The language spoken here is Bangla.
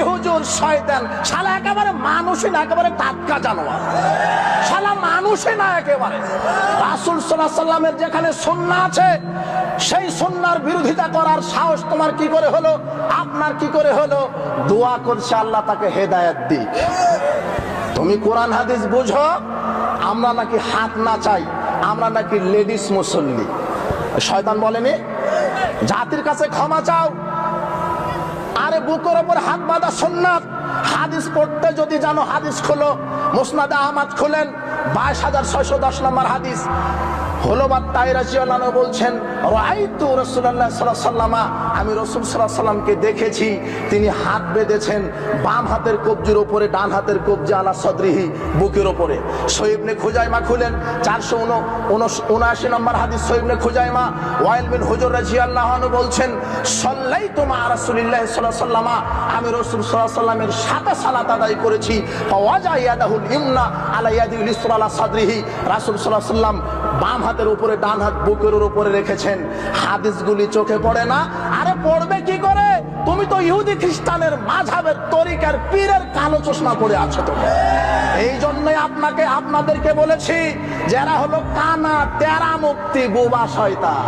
হুজুর শয়তান, শালা একেবারে মানুষই না, একেবারে টাটকা জানোয়ার, শালা মানুষই না একেবারে। রাসূল সাল্লাল্লাহু আলাইহি সাল্লামের যেখানে সুন্নাহ আছে সেই সুন্নাহর বিরোধিতা করার সাহস তোমার কি করে হলো, আপনার কি করে হলো? দোয়া করছে আল্লাহ তাকে হেদায়েত দিক। তুমি কোরআন হাদিস বুঝো, আমরা নাকি হাত না চাই, আমরা নাকি লেডিস মুসল্লি। শয়তান বলেনি জাতির কাছে ক্ষমা চাও? আরে বুকের ওপর হাত বাঁধা সুন্নাত। হাদিস পড়তে যদি জানো হাদিস খোলো, মুসনাদে আহমদ খুলেন 22,610 নম্বর হাদিস। হলোবাত তাইরাজিয়াল্লাহু বলছেন রাআইতু রাসূলুল্লাহ সাল্লাল্লাহু আলাইহি ওয়াসাল্লাম, আমি রাসূল সাল্লাল্লাহু আলাইহি ওয়াসাল্লামকে দেখেছি, তিনি হাত বেঁধেছেন বাম হাতের কবজির উপরে, ডান হাতের কবজি আলা সদরিহি, বুকের উপরে। সহিহ ইবনে খুজাইমা খুলেন 479 নম্বর হাদিস। সহিহ ইবনে খুজাইমা ওয়াইল বিন হুজর রাদিয়াল্লাহু আনহু বলছেন সাল্লাইতু মা রাসূলিল্লাহ সাল্লাল্লাহু আলাইহি ওয়াসাল্লাম, আমি রাসূল সাল্লাল্লাহু আলাইহি ওয়াসাল্লামের সাথে সালাত আদায় করেছি। ফাওয়াজা ইয়াদাহুল ইমনা আলা ইয়াদিল ইসরা আলা সাদরিহি, রাসূল সাল্লাল্লাহু আলাইহি ওয়াসাল্লাম বাম হাতের উপরে, ডান হাত বুকের উপরে রেখেছেন। হাদিসগুলি চোখে পড়ে না? আরে পড়বে কি করে? তুমি তো ইহুদি খ্রিস্টানের মাযহাবের তরিকার পীরের কালো চশমা পড়ে আছো। তো এই জন্যই আপনাদেরকে বলেছি, যারা হলো কানা তেরা মুক্তি বোবা শয়তান।